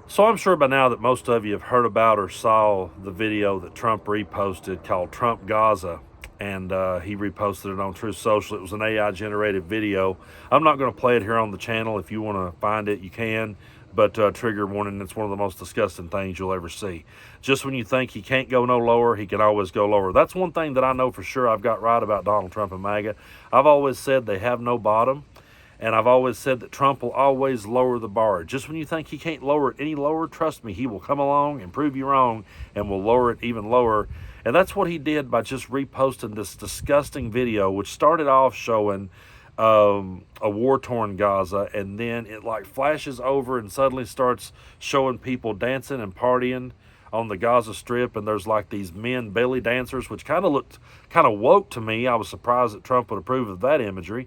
So I'm sure by now that most of you have heard about or saw the video that Trump reposted called Trump Gaza, and he reposted it on Truth Social. It was an AI generated video. I'm not going to play it here on the channel. If you want to find it, you can. But trigger warning, it's one of the most disgusting things you'll ever see. Just when you think he can't go no lower, he can always go lower. That's one thing that I know for sure I've got right about Donald Trump and MAGA. I've always said they have no bottom. And I've always said that Trump will always lower the bar. Just when you think he can't lower it any lower, trust me, he will come along and prove you wrong and will lower it even lower. And that's what he did by just reposting this disgusting video, which started off showing a war-torn Gaza, and then it like flashes over and suddenly starts showing people dancing and partying on the Gaza Strip, and there's like these men belly dancers, which kind of looked kind of woke to me. I was surprised that Trump would approve of that imagery.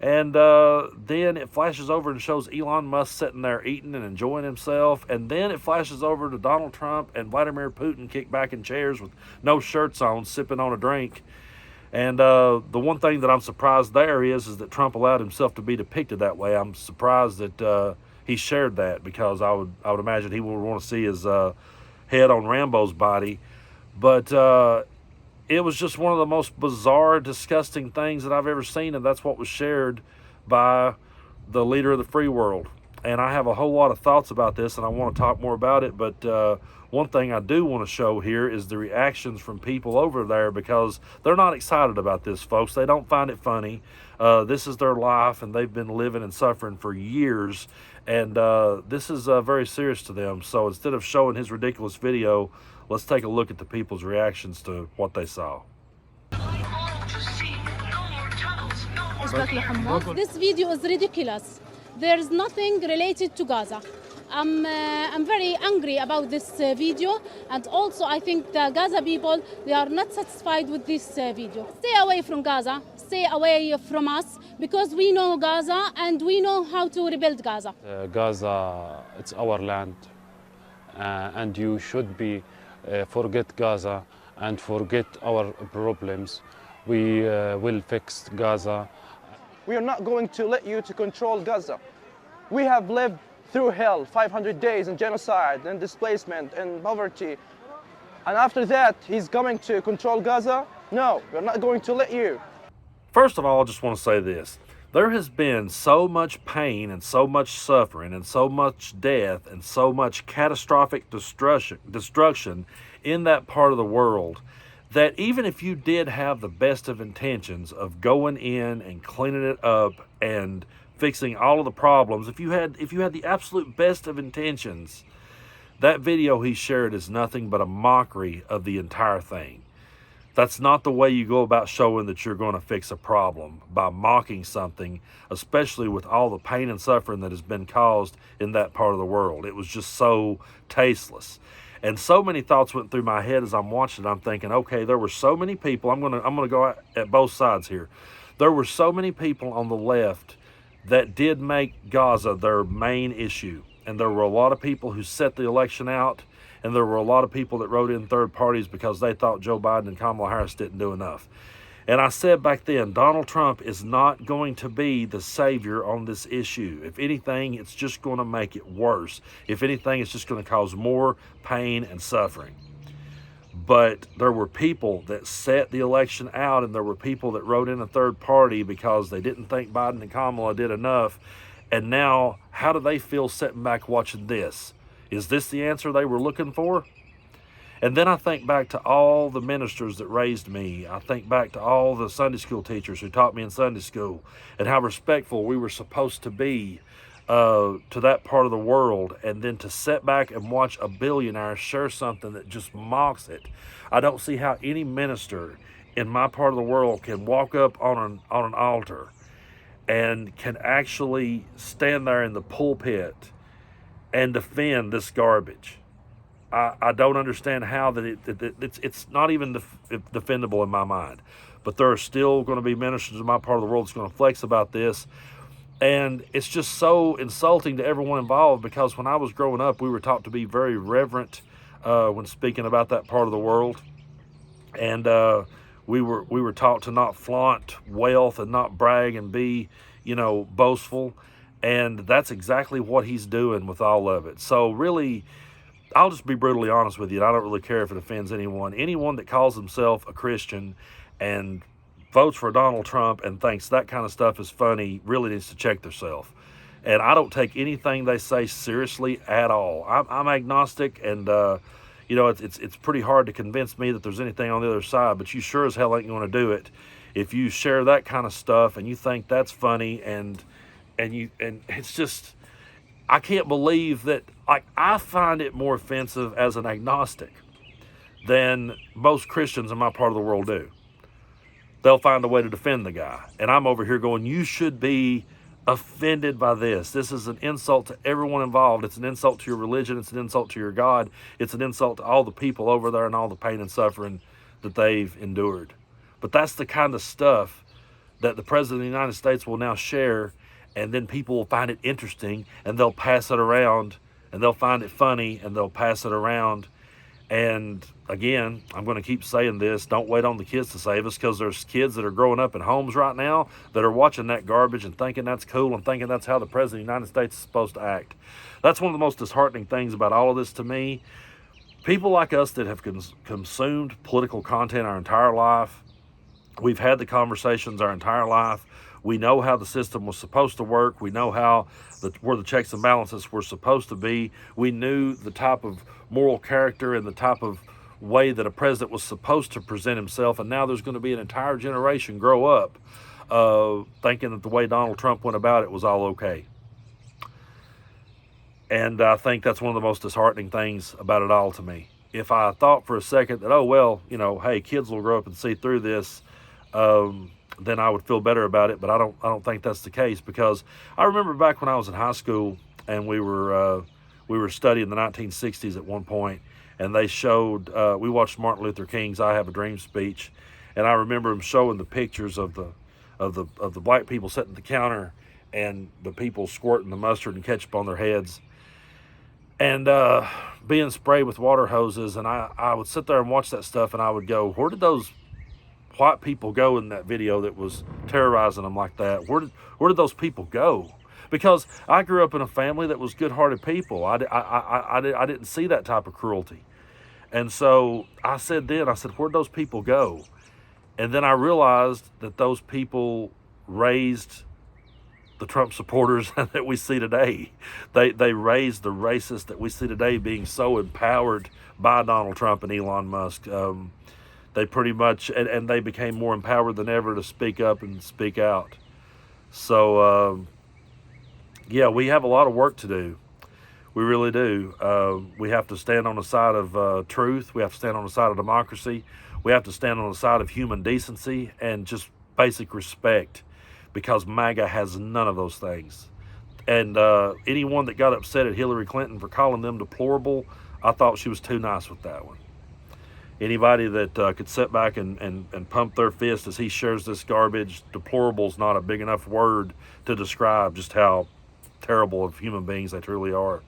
And then it flashes over and shows Elon Musk sitting there eating and enjoying himself. And then it flashes over to Donald Trump and Vladimir Putin kicked back in chairs with no shirts on, sipping on a drink. And the one thing that I'm surprised there is that Trump allowed himself to be depicted that way. I'm surprised that he shared that, because I would imagine he would want to see his head on Rambo's body. But it was just one of the most bizarre, disgusting things that I've ever seen, and that's what was shared by the leader of the free world. And I have a whole lot of thoughts about this, and I want to talk more about it, but one thing I do want to show here is the reactions from people over there, because they're not excited about this, folks. They don't find it funny. This is their life, and they've been living and suffering for years, and this is very serious to them. So instead of showing his ridiculous video, let's take a look at the people's reactions to what they saw. This video is ridiculous. There is nothing related to Gaza. I'm very angry about this video, and also I think the Gaza people, they are not satisfied with this video. Stay away from Gaza, stay away from us, because we know Gaza and we know how to rebuild Gaza. Gaza, it's our land, and you should be forget Gaza and forget our problems. We will fix Gaza. We are not going to let you to control Gaza. We have lived through hell, 500 days and genocide and displacement and poverty. And after that, he's coming to control Gaza? No, we're not going to let you. First of all, I just want to say this. There has been so much pain and so much suffering and so much death and so much catastrophic destruction in that part of the world that even if you did have the best of intentions of going in and cleaning it up and fixing all of the problems, if you had the absolute best of intentions, that video he shared is nothing but a mockery of the entire thing. That's not the way you go about showing that you're going to fix a problem, by mocking something, especially with all the pain and suffering that has been caused in that part of the world. It was just so tasteless. And so many thoughts went through my head as I'm watching it. I'm thinking, okay, there were so many people. I'm gonna go at both sides here. There were so many people on the left that did make Gaza their main issue. And there were a lot of people who set the election out, and there were a lot of people that wrote in third parties because they thought Joe Biden and Kamala Harris didn't do enough. And I said back then, Donald Trump is not going to be the savior on this issue. If anything, it's just going to make it worse. If anything, it's just going to cause more pain and suffering. But there were people that set the election out, and there were people that wrote in a third party because they didn't think Biden and Kamala did enough. And now, how do they feel sitting back watching this? Is this the answer they were looking for? And then I think back to all the ministers that raised me. I think back to all the Sunday school teachers who taught me in Sunday school, and how respectful we were supposed to be to that part of the world. And then to sit back and watch a billionaire share something that just mocks it. I don't see how any minister in my part of the world can walk up on an altar and can actually stand there in the pulpit and defend this garbage. I don't understand how that it's not even defendable in my mind. But there are still going to be ministers in my part of the world that's going to flex about this. And it's just so insulting to everyone involved, because when I was growing up, we were taught to be very reverent when speaking about that part of the world. And we were taught to not flaunt wealth and not brag and be, boastful. And that's exactly what he's doing with all of it. So really, I'll just be brutally honest with you. I don't really care if it offends anyone. Anyone that calls himself a Christian and votes for Donald Trump and thinks that kind of stuff is funny really needs to check themselves. And I don't take anything they say seriously at all. I'm agnostic, and it's pretty hard to convince me that there's anything on the other side. But you sure as hell ain't going to do it if you share that kind of stuff and you think that's funny, and it's just, I can't believe that. Like, I find it more offensive as an agnostic than most Christians in my part of the world do. They'll find a way to defend the guy, and I'm over here going, you should be offended by this. This is an insult to everyone involved. It's an insult to your religion. It's an insult to your God. It's an insult to all the people over there and all the pain and suffering that they've endured. But that's the kind of stuff that the President of the United States will now share, and then people will find it interesting, and they'll pass it around, and they'll find it funny, and they'll pass it around. And again, I'm going to keep saying this, don't wait on the kids to save us, because there's kids that are growing up in homes right now that are watching that garbage and thinking that's cool and thinking that's how the President of the United States is supposed to act. That's one of the most disheartening things about all of this to me. People like us that have consumed political content our entire life, we've had the conversations our entire life. We know how the system was supposed to work. We know how where the checks and balances were supposed to be. We knew the type of moral character and the type of way that a president was supposed to present himself. And now there's going to be an entire generation grow up thinking that the way Donald Trump went about it was all okay. And I think that's one of the most disheartening things about it all to me. If I thought for a second that, oh, well, hey, kids will grow up and see through this, then I would feel better about it. But I don't think that's the case, because I remember back when I was in high school and we were studying the 1960s at one point, and they showed we watched Martin Luther King's "I Have a Dream" speech, and I remember him showing the pictures of the black people sitting at the counter and the people squirting the mustard and ketchup on their heads and being sprayed with water hoses. And I would sit there and watch that stuff, and I would go, where did those white people go in that video that was terrorizing them like that? Where did those people go? Because I grew up in a family that was good-hearted people. I didn't see that type of cruelty. And so I said, where'd those people go? And then I realized that those people raised the Trump supporters that we see today. They raised the racists that we see today being so empowered by Donald Trump and Elon Musk. They pretty much, and they became more empowered than ever to speak up and speak out. So, yeah, we have a lot of work to do. We really do. We have to stand on the side of truth. We have to stand on the side of democracy. We have to stand on the side of human decency and just basic respect, because MAGA has none of those things. And anyone that got upset at Hillary Clinton for calling them deplorable, I thought she was too nice with that one. Anybody that could sit back and pump their fist as he shares this garbage, deplorable is not a big enough word to describe just how terrible of human beings they truly are.